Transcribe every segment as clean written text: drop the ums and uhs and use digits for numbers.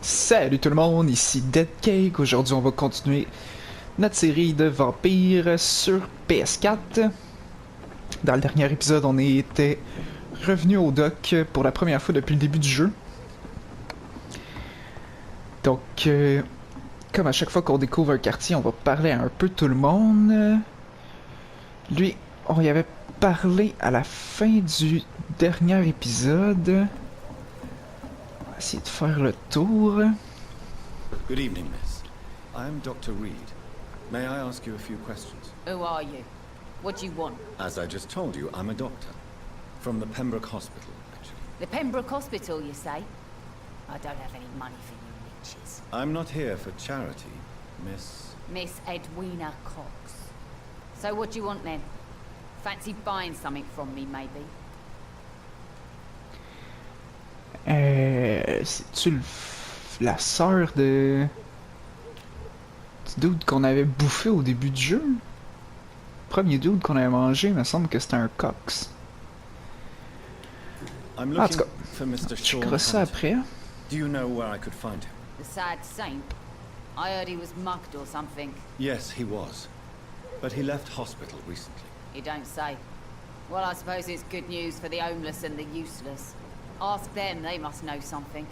Salut tout le monde, ici Dead Cake. Aujourd'hui, on va continuer notre série de Vampyr sur PS4. Dans le dernier épisode, on était revenu au dock pour la première fois depuis le début du jeu. Donc, comme à chaque fois qu'on découvre un quartier, on va parler à un peu tout le monde. Lui, on y avait parlé à la fin du dernier épisode. On va essayer de faire le tour. Good evening, miss. I am Dr. Reid. May I ask you a few questions? Who are you? What do you want? As I just told you, I'm a doctor. From the Pembroke Hospital, actually. The Pembroke Hospital, you say? I don't have any money for you witches. I'm not here for charity, miss. Miss Edwina Cox. So what do you want then? Fancy buying something from me, maybe? C'est-tu la sœur de... du dude qu'on avait bouffé au début du jeu? Le premier dude qu'on avait mangé, il me semble que c'était un Cox. I'm En tout looking cas, for Mr. je Sean crosse ça Hampton. après. Do you know where I could find him? The sad saint? I heard he was mugged or something. Yes, he was. But he left hospital recently. You don't say. Well, I suppose it's good news for the homeless and the useless. Ask them, they must know something.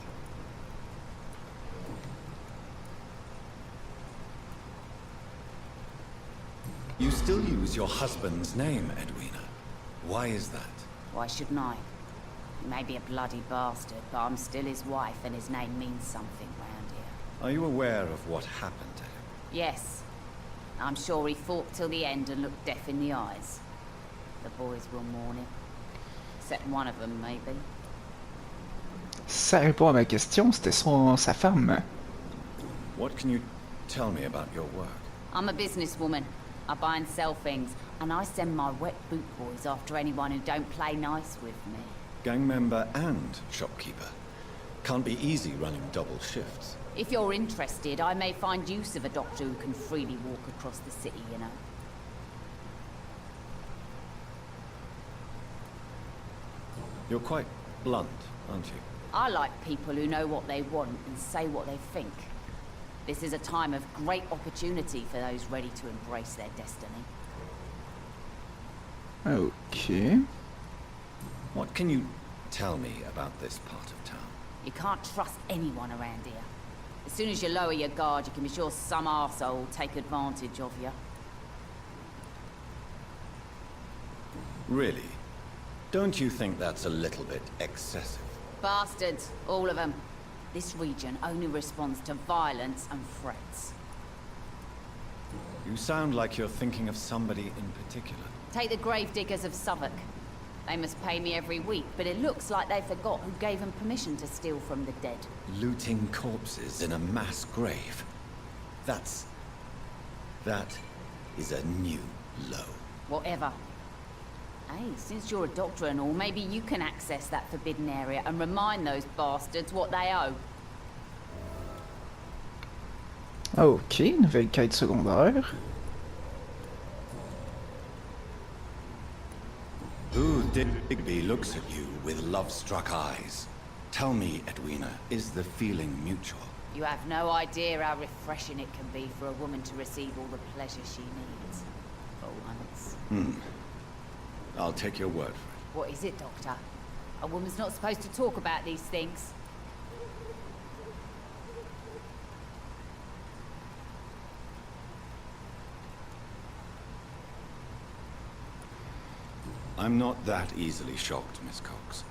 You still use your husband's name, Edwina. Why is that? Why shouldn't I? He may be a bloody bastard, but I'm still his wife and his name means something round here. Are you aware of what happened to him? Yes. I'm sure he fought till the end and looked death in the eyes. The boys will mourn him. Except one of them, maybe. Ça répond à ma question, c'était sa femme. What can you tell me about your work? I'm a businesswoman. I buy and sell things, and I send my wet boot boys after anyone who don't play nice with me. Gang member and shopkeeper. Can't be easy running double shifts. If you're interested, I may find use of a doctor who can freely walk across the city, you know. You're quite blunt, aren't you? I like people who know what they want and say what they think. This is a time of great opportunity for those ready to embrace their destiny. Ok. What can you tell me about this part of town? You can't trust anyone around here. As soon as you lower your guard, you can be sure some arsehole will take advantage of you. Really? Don't you think that's a little bit excessive? Bastards, all of them. This region only responds to violence and threats. You sound like you're thinking of somebody in particular. Take the gravediggers of Southwark. They must pay me every week, but it looks like they forgot who gave them permission to steal from the dead. Looting corpses in a mass grave. That is a new low. Whatever. Hey, since you're a doctor and all, maybe you can access that forbidden area and remind those bastards what they owe. Ok, nouvelle quête secondaire. Who Digby looks at you with love-struck eyes? Tell me, Edwina, is the feeling mutual? You have no idea how refreshing it can be for a woman to receive all the pleasure she needs. For once. I'll take your word for it. What is it, Doctor? A woman's not supposed to talk about these things. I'm not that easily shocked, Miss Cox.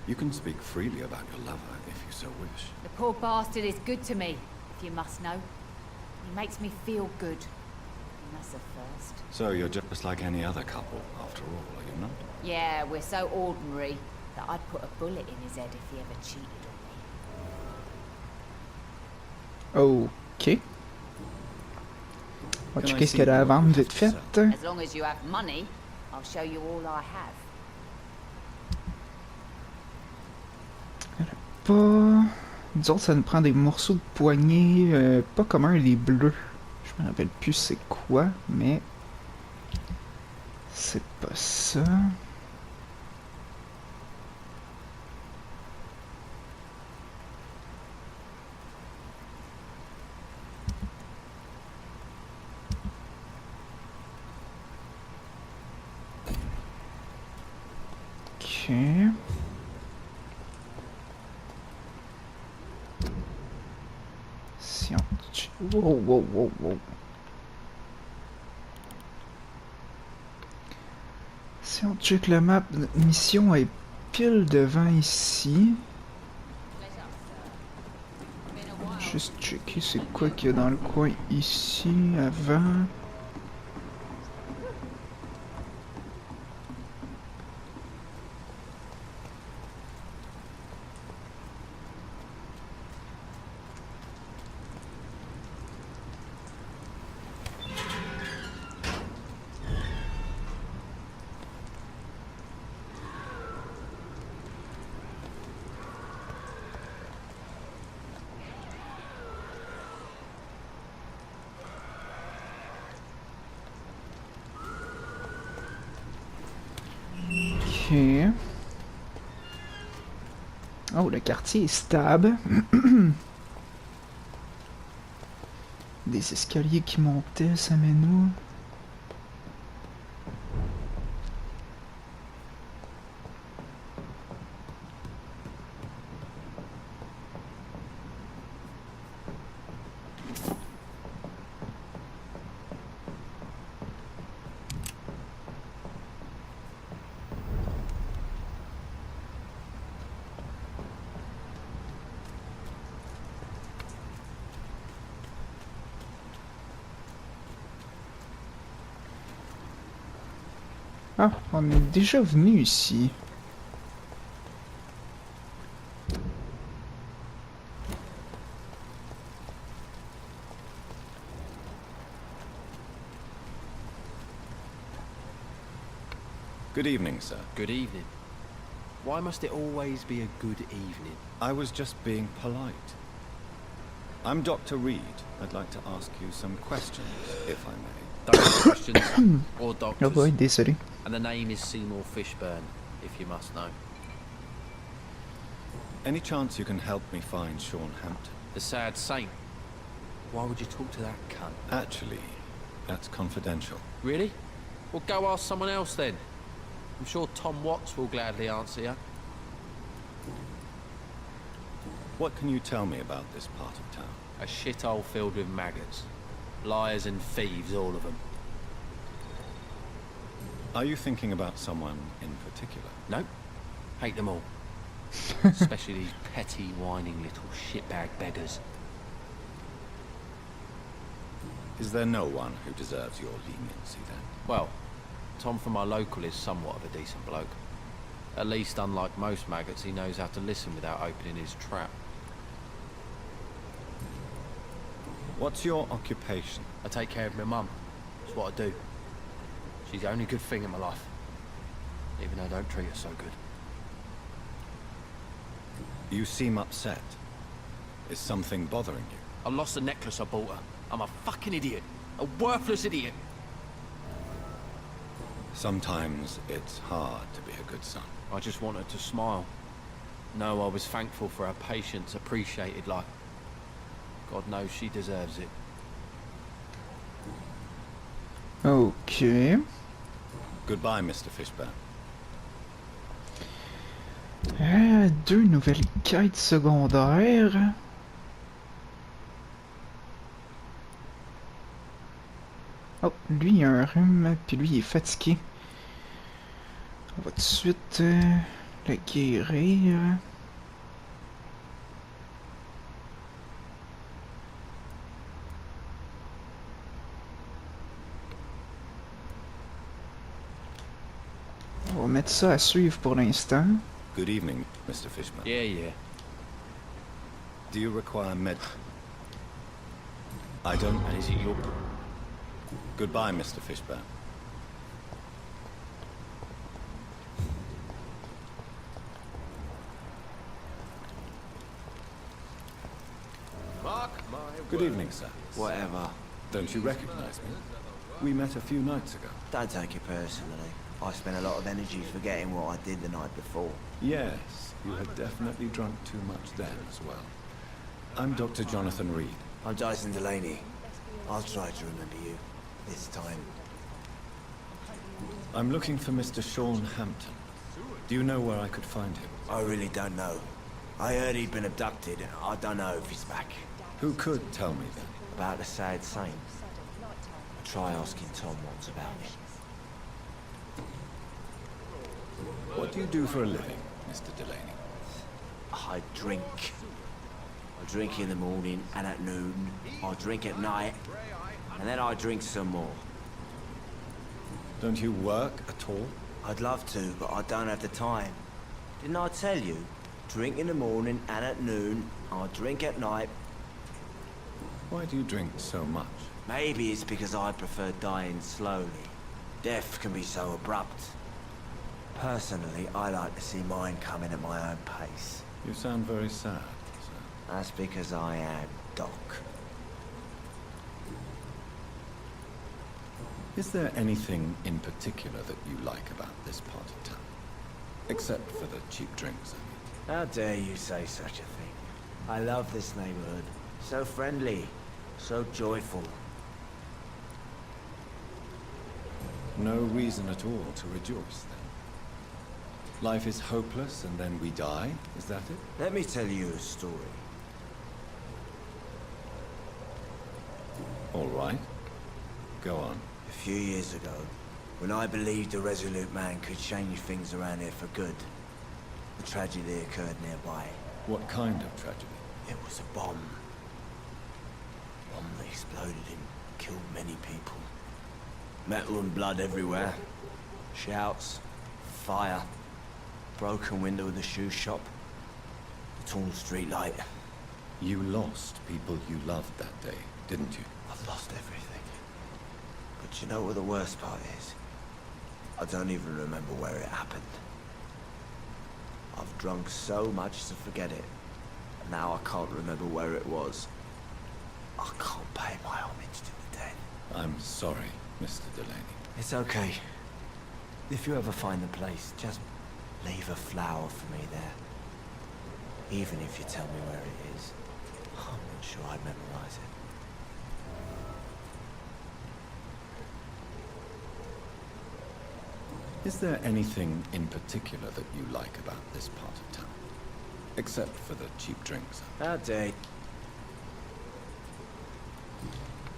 You can speak freely about your lover if you so wish. The poor bastard is good to me, if you must know. He makes me feel good. And that's a first. So you're just like any other couple, after all, are you not? Yeah, we're so ordinary that I'd put a bullet in his head if he ever cheated on me. Ok. On va checker ce qu'elle a à vendre vite fait. As long as you have money, I'll show you all I have. Pas... Disons, ça nous prend des morceaux de poignée pas communs, les bleus. Je me rappelle plus c'est quoi, mais... c'est pas ça. Ok. Si on... Wow, wow, wow, wow. Si on check la map, notre mission est pile devant ici. Juste checker c'est quoi qu'il y a dans le coin ici, avant. Ok. Oh, le quartier est stable. Des escaliers qui montaient, ça mène où? Ah, on est déjà venu ici. Good evening, sir. Good evening. Why must it always be a good evening? I was just being polite. I'm Dr. Reid. I'd like to ask you some questions, if I may. Don't ask questions or Oh doctors. boy, désolé. And the name is Seymour Fishburne, if you must know. Any chance you can help me find Sean Hampton? The sad saint. Why would you talk to that cunt? Actually, that's confidential. Really? Well, go ask someone else then. I'm sure Tom Watts will gladly answer you. What can you tell me about this part of town? A shithole filled with maggots. Liars and thieves, all of them. Are you thinking about someone in particular? Nope. Hate them all. Especially these petty, whining little shitbag beggars. Is there no one who deserves your leniency then? Well, Tom from our local is somewhat of a decent bloke. At least, unlike most maggots, he knows how to listen without opening his trap. What's your occupation? I take care of my mum. That's what I do. She's the only good thing in my life. Even though I don't treat her so good. You seem upset. Is something bothering you? I lost the necklace I bought her. I'm a fucking idiot. A worthless idiot. Sometimes it's hard to be a good son. I just want her to smile. Know I was thankful for her patience, appreciated like... God knows she deserves it. Ok. Goodbye, Mr. Fishburne. Deux nouvelles quêtes secondaires. Oh, lui il a un rhume, puis lui il est fatigué. On va tout de suite le guérir. On va mettre ça à suivre pour l'instant. Good evening, Mr. Fishburne. Yeah. Do you require med... I don't... And is it your... Goodbye, Mr. Fishburne. Good evening, sir. Whatever. Don't you recognize me? We met a few nights ago. Don't take it personally. I spent a lot of energy forgetting what I did the night before. Yes, you had definitely drunk too much then as well. I'm Dr. Jonathan Reid. I'm Jason Delaney. I'll try to remember you. This time. I'm looking for Mr. Sean Hampton. Do you know where I could find him? I really don't know. I heard he'd been abducted, and I don't know if he's back. Who could tell me then? About the sad saint. I'll try asking Tom once about it. What do you do for a living, Mr. Delaney? I drink. I drink in the morning and at noon. I drink at night, and then I drink some more. Don't you work at all? I'd love to, but I don't have the time. Didn't I tell you? Drink in the morning and at noon. I drink at night. Why do you drink so much? Maybe it's because I prefer dying slowly. Death can be so abrupt. Personally, I like to see mine coming at my own pace. You sound very sad, sir. That's because I am Doc. Is there anything in particular that you like about this part of town? Except for the cheap drinks, I mean. How dare you say such a thing? I love this neighborhood. So friendly, so joyful. No reason at all to rejoice, then. Life is hopeless and then we die, is that it? Let me tell you a story. All right. Go on. A few years ago, when I believed a resolute man could change things around here for good, a tragedy occurred nearby. What kind of tragedy? It was a bomb. A bomb that exploded and killed many people. Metal and blood everywhere. Shouts, fire, broken window of the shoe shop, a torn street light. You lost people you loved that day, didn't you? I've lost everything. But you know what the worst part is? I don't even remember where it happened. I've drunk so much to forget it. And now I can't remember where it was. I can't pay my homage to the dead. I'm sorry, Mr. Delaney. It's okay. If you ever find the place, just leave a flower for me there. Even if you tell me where it is. I'm not sure I'd memorize it. Is there anything in particular that you like about this part of town? Except for the cheap drinks. How dare you?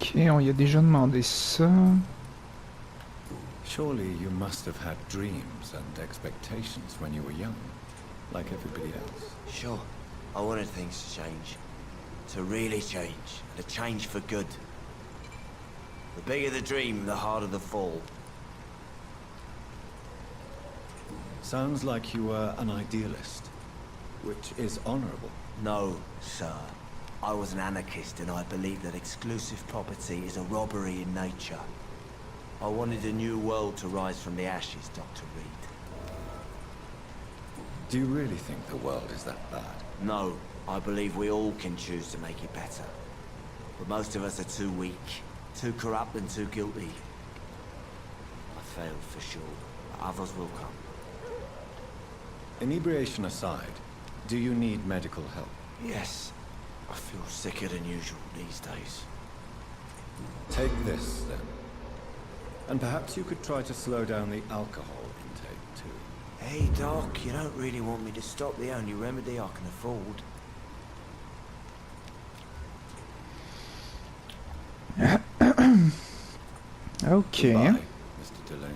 Ok, on y a déjà demandé ça. Surely you must have had dreams and expectations when you were young, like everybody else. Sure. I wanted things to change. To really change. And to change for good. The bigger the dream, the harder the fall. Sounds like you were an idealist, which is honorable. No, sir. I was an anarchist and I believed that exclusive property is a robbery in nature. I wanted a new world to rise from the ashes, Dr. Reid. Do you really think the world is that bad? No, I believe we all can choose to make it better. But most of us are too weak, too corrupt and too guilty. I failed for sure, but others will come. Inebriation aside, do you need medical help? Yes, I feel sicker than usual these days. Take this, then. And perhaps you could try to slow down the alcohol intake, too. Hey, Doc, you don't really want me to stop the only remedy I can afford. Ok. Goodbye, Mr. Delaney.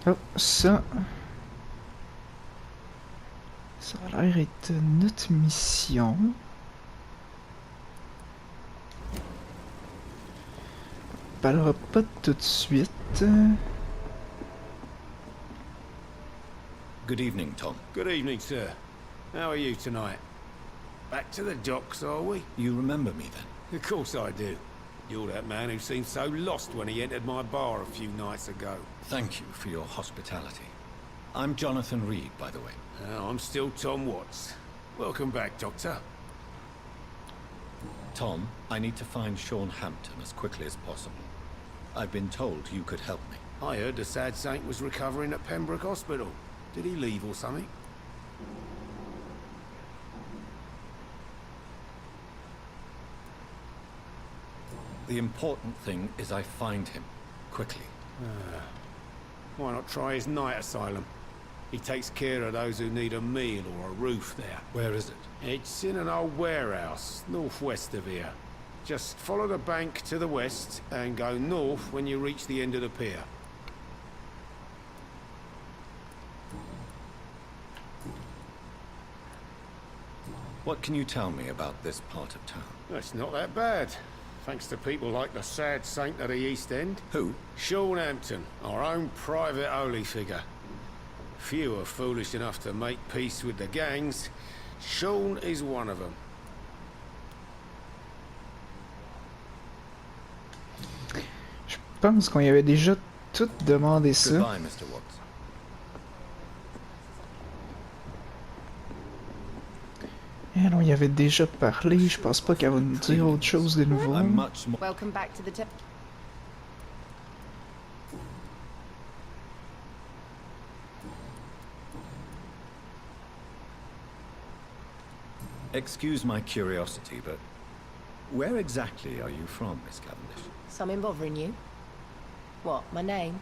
Oh, ça... Ça a l'air d'être notre mission. On parlera pas tout de suite. Good evening, Tom. Good evening, sir. How are you tonight? Back to the docks, are we? You remember me, then? Of course I do. You're that man who seemed so lost when he entered my bar a few nights ago. Thank you for your hospitality. I'm Jonathan Reid, by the way. I'm still Tom Watts. Welcome back, Doctor. Tom, I need to find Sean Hampton as quickly as possible. I've been told you could help me. I heard the sad saint was recovering at Pembroke Hospital. Did he leave or something? The important thing is I find him. Quickly. Why not try his night asylum? He takes care of those who need a meal or a roof there. Where is it? It's in an old warehouse, northwest of here. Just follow the bank to the west and go north when you reach the end of the pier. What can you tell me about this part of town? It's not that bad. Thanks to people like the sad saint of the East End. Who? Sean Hampton, our own private holy figure. Few are foolish enough to make peace with the gangs. Sean is one of them. Je pense qu'on y avait déjà tout demandé ça. Goodbye, Mr. Watts. Elle, on y avait déjà parlé, je pense pas qu'elle va nous dire autre chose de nouveau. I'm much more... Welcome back to the tip. Excuse my curiosity, but where exactly are you from, Miss Cavendish? Something bothering you? What, my name?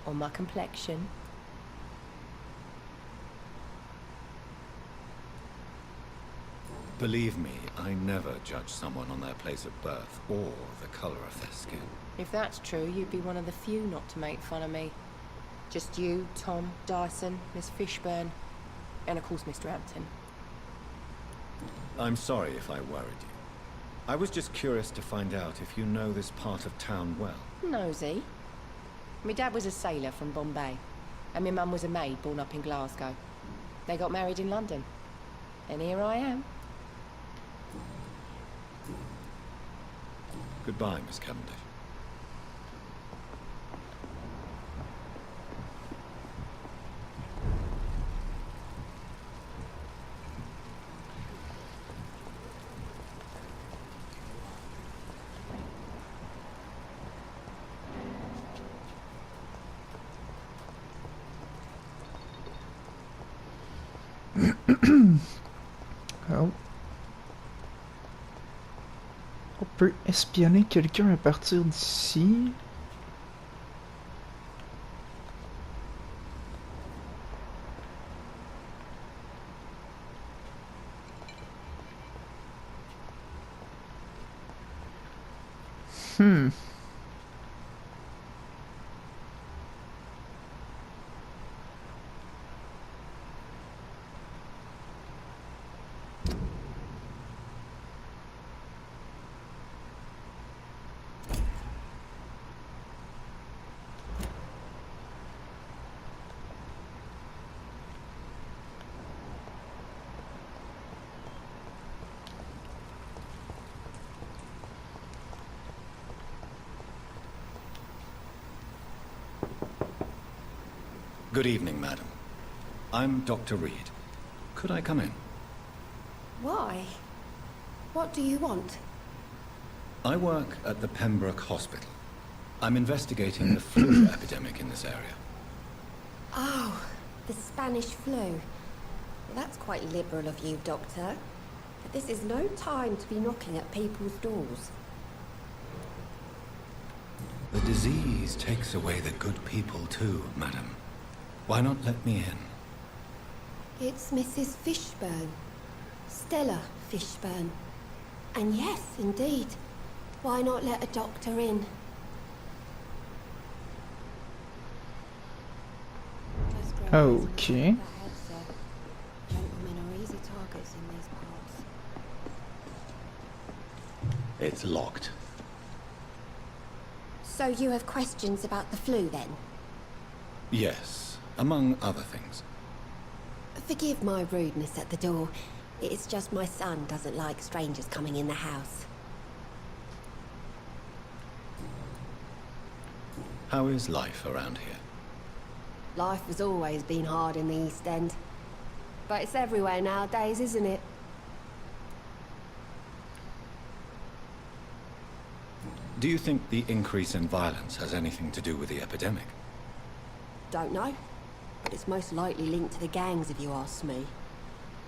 Or my complexion? Believe me, I never judge someone on their place of birth or the color of their skin. If that's true, you'd be one of the few not to make fun of me. Just you, Tom, Dyson, Miss Fishburne, and of course Mr. Hampton. I'm sorry if I worried you. I was just curious to find out if you know this part of town well. Nosy. My dad was a sailor from Bombay, and my mum was a maid born up in Glasgow. They got married in London, and here I am. Goodbye, Miss Cavendish. Oh. On peut espionner quelqu'un à partir d'ici. Good evening, madam. I'm Dr. Reid. Could I come in? Why? What do you want? I work at the Pembroke Hospital. I'm investigating the flu epidemic in this area. Oh, the Spanish flu. Well, that's quite liberal of you, Doctor. But this is no time to be knocking at people's doors. The disease takes away the good people too, madam. Why not let me in? It's Mrs. Fishburne. Stella Fishburne. And yes, indeed. Why not let a doctor in? Okay. Gentlemen are easy targets in these parts. It's locked. So you have questions about the flu then? Yes, among other things. Forgive my rudeness at the door. It's just my son doesn't like strangers coming in the house. How is life around here? Life has always been hard in the East End. But it's everywhere nowadays, isn't it? Do you think the increase in violence has anything to do with the epidemic? Don't know. But it's most likely linked to the gangs, if you ask me.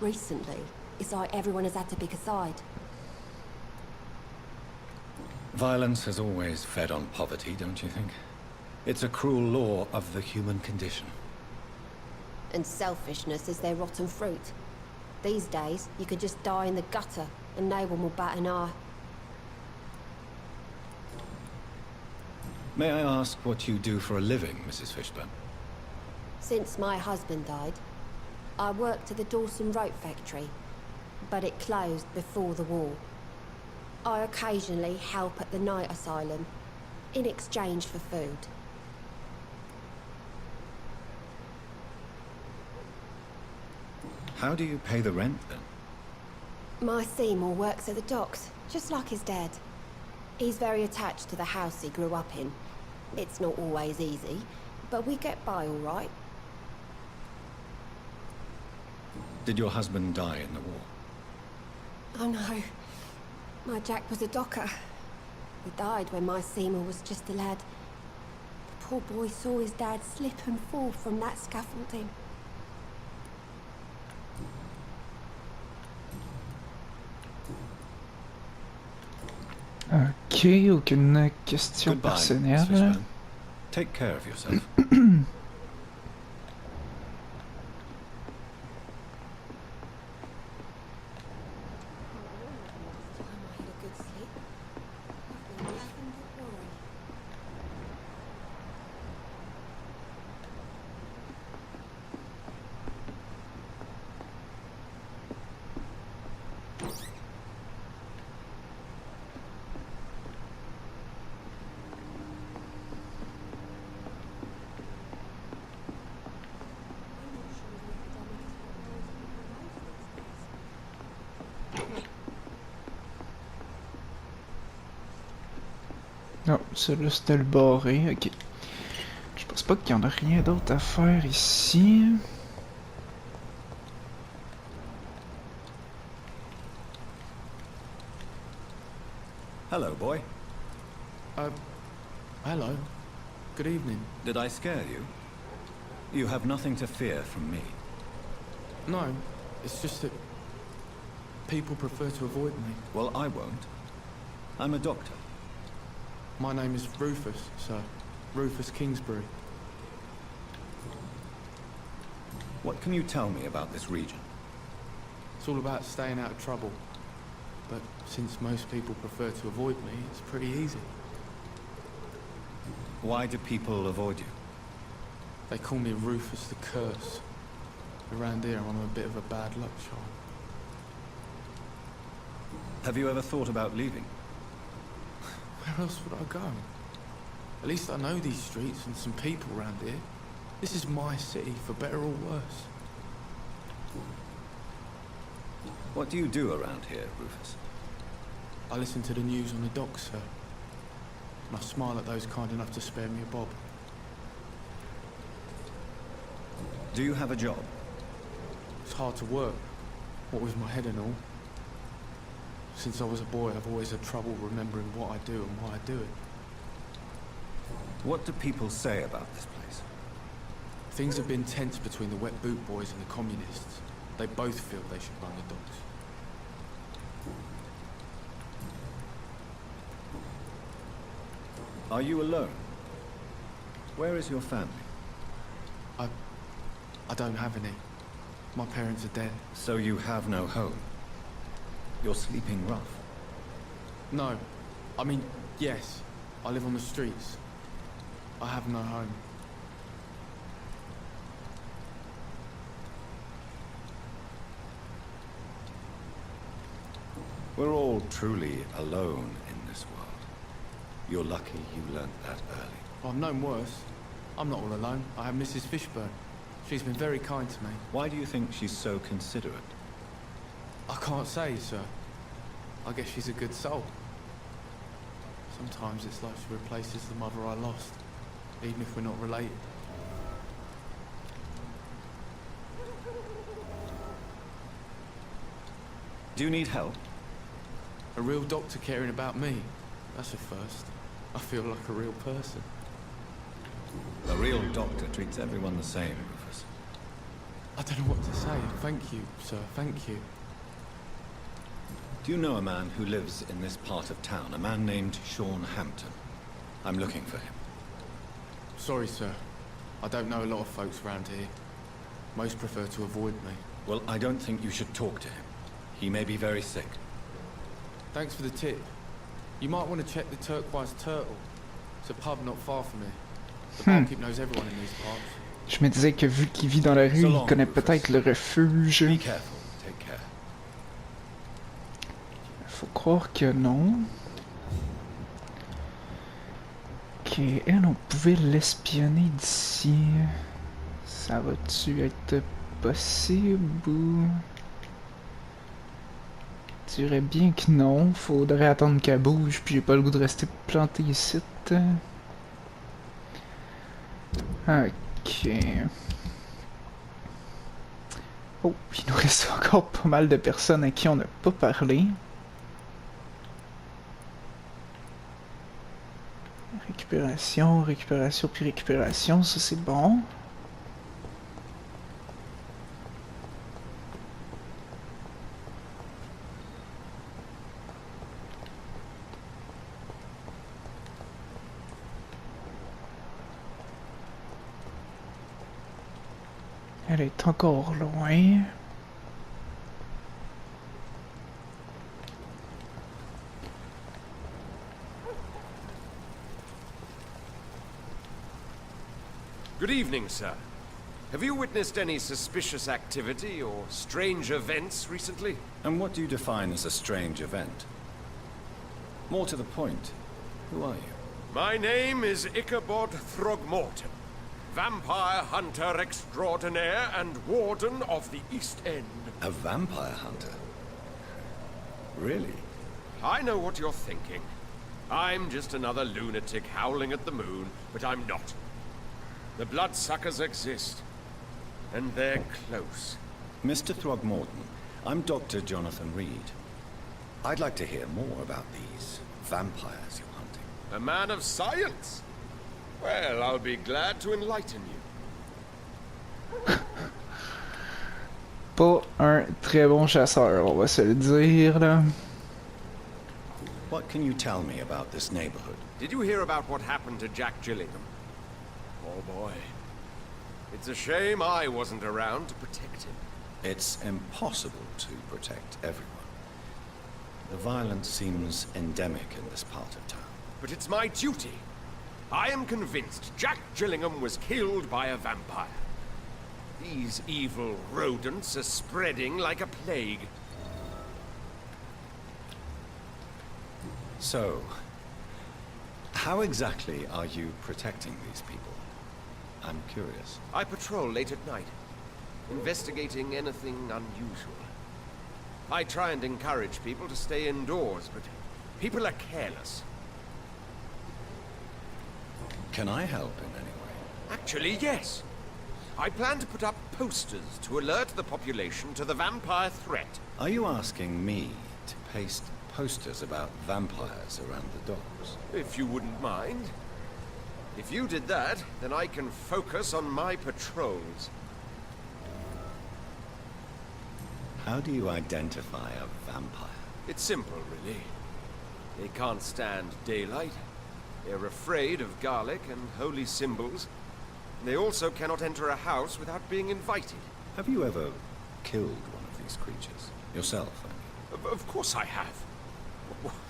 Recently, it's like everyone has had to pick a side. Violence has always fed on poverty, don't you think? It's a cruel law of the human condition. And selfishness is their rotten fruit. These days, you could just die in the gutter, and no one will bat an eye. May I ask what you do for a living, Mrs. Fishburne? Since my husband died, I worked at the Dawson Rope factory, but it closed before the war. I occasionally help at the night asylum, in exchange for food. How do you pay the rent, then? My Seymour works at the docks, just like his dad. He's very attached to the house he grew up in. It's not always easy, but we get by all right. Did your husband die in the war? Oh no. My Jack was a docker. He died when my Seymour was just a lad. The poor boy saw his dad slip and fall from that scaffolding. Ok, aucune question Goodbye, Miss personnelle. Fishburne. Take care of yourself. Non, celui-là c'était le barré, ok. Je pense pas qu'il y en a rien d'autre à faire ici. Hello, boy. Hello. Good evening. Did I scare you? You have nothing to fear from me. No, it's just that people prefer to avoid me. Well, I won't. I'm a doctor. My name is Rufus, sir. Rufus Kingsbury. What can you tell me about this region? It's all about staying out of trouble. But since most people prefer to avoid me, it's pretty easy. Why do people avoid you? They call me Rufus the Curse. Around here, I'm a bit of a bad luck charm. Have you ever thought about leaving? Where else would I go? At least I know these streets and some people around here. This is my city, for better or worse. What do you do around here, Rufus? I listen to the news on the docks, sir. And I smile at those kind enough to spare me a bob. Do you have a job? It's hard to work, what with my head and all. Since I was a boy, I've always had trouble remembering what I do and why I do it. What do people say about this place? Things have been tense between the wet boot boys and the communists. They both feel they should run the docks. Are you alone? Where is your family? I don't have any. My parents are dead. So you have no home? You're sleeping rough? No. I mean, yes. I live on the streets. I have no home. We're all truly alone in this world. You're lucky you learned that early. I've known worse. I'm not all alone. I have Mrs. Fishburne. She's been very kind to me. Why do you think she's so considerate? I can't say, sir. I guess she's a good soul. Sometimes it's like she replaces the mother I lost, even if we're not related. Do you need help? A real doctor caring about me. That's a first. I feel like a real person. A real doctor treats everyone the same, Rufus. I don't know what to say. Thank you, sir. Thank you. Do you know a man who lives in this part of town? A man named Sean Hampton. I'm looking for him. Sorry, sir. I don't know a lot of folks around here. Most prefer to avoid me. Well, I don't think you should talk to him. He may be very sick. Thanks for the tip. You might want to check the Turquoise Turtle. It's a pub not far from here. The barkeep knows everyone in these parts. Je me disais que vu qu'il vit dans la rue, il connaît peut-être le refuge. Be careful. Take care. Faut croire que non. Ok, elle, on pouvait l'espionner d'ici. Ça va-tu être possible ou... Je dirais bien que non. Faudrait attendre qu'elle bouge, puis j'ai pas le goût de rester planté ici. Ok. Oh, il nous reste encore pas mal de personnes à qui on n'a pas parlé. Récupération, récupération, puis récupération, ça c'est bon. Elle est encore loin. Good evening, sir. Have you witnessed any suspicious activity or strange events recently? And what do you define as a strange event? More to the point, who are you? My name is Ichabod Throgmorton, vampire hunter extraordinaire and warden of the East End. A vampire hunter? Really? I know what you're thinking. I'm just another lunatic howling at the moon, but I'm not. The bloodsuckers exist, and they're close. Mr. Throgmorton, I'm Dr. Jonathan Reid. I'd like to hear more about these vampires you're hunting. A man of science? Well, I'll be glad to enlighten you. Pas un très bon chasseur, on va se le dire là. What can you tell me about this neighborhood? Did you hear about what happened to Jack Gillingham? Oh boy. It's a shame I wasn't around to protect him. It's impossible to protect everyone. The violence seems endemic in this part of town. But it's my duty. I am convinced Jack Gillingham was killed by a vampire. These evil rodents are spreading like a plague. So, how exactly are you protecting these people? I'm curious. I patrol late at night, investigating anything unusual. I try and encourage people to stay indoors, but people are careless. Can I help in any way? Actually, yes. I plan to put up posters to alert the population to the vampire threat. Are you asking me to paste posters about vampires around the docks? If you wouldn't mind. If you did that, then I can focus on my patrols. How do you identify a vampire? It's simple, really. They can't stand daylight. They're afraid of garlic and holy symbols. They also cannot enter a house without being invited. Have you ever killed one of these creatures? Yourself, I mean. Of course I have.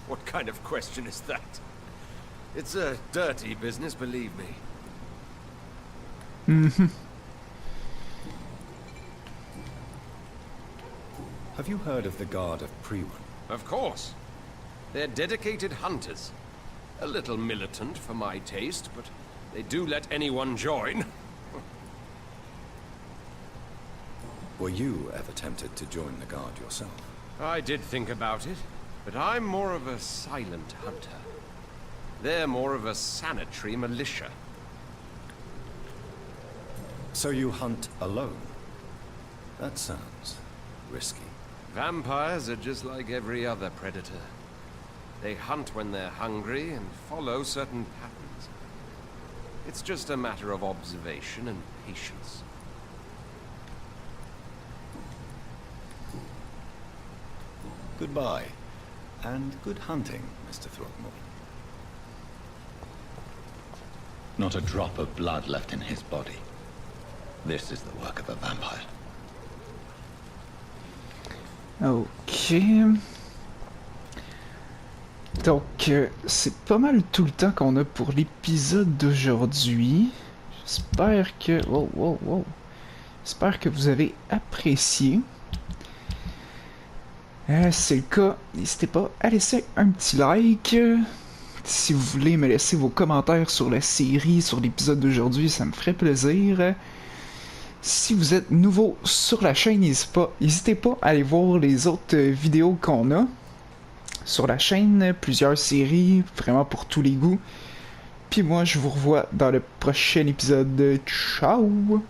What kind of question is that? It's a dirty business, believe me. Mhm. Have you heard of the Guard of Première? Of course. They're dedicated hunters. A little militant for my taste, but they do let anyone join. Were you ever tempted to join the Guard yourself? I did think about it, but I'm more of a silent hunter. They're more of a sanitary militia. So you hunt alone? That sounds risky. Vampires are just like every other predator. They hunt when they're hungry and follow certain patterns. It's just a matter of observation and patience. Goodbye. And good hunting, Mr. Throckmorton. Not a drop of blood left in his body. This is the work of a vampire. Ok. Donc, c'est pas mal tout le temps qu'on a pour l'épisode d'aujourd'hui. J'espère que... Wow. J'espère que vous avez apprécié. Si c'est le cas, n'hésitez pas à laisser un petit like. Si vous voulez me laisser vos commentaires sur la série, sur l'épisode d'aujourd'hui, ça me ferait plaisir. Si vous êtes nouveau sur la chaîne, n'hésitez pas à aller voir les autres vidéos qu'on a sur la chaîne, plusieurs séries, vraiment pour tous les goûts. Puis moi, je vous revois dans le prochain épisode. Ciao!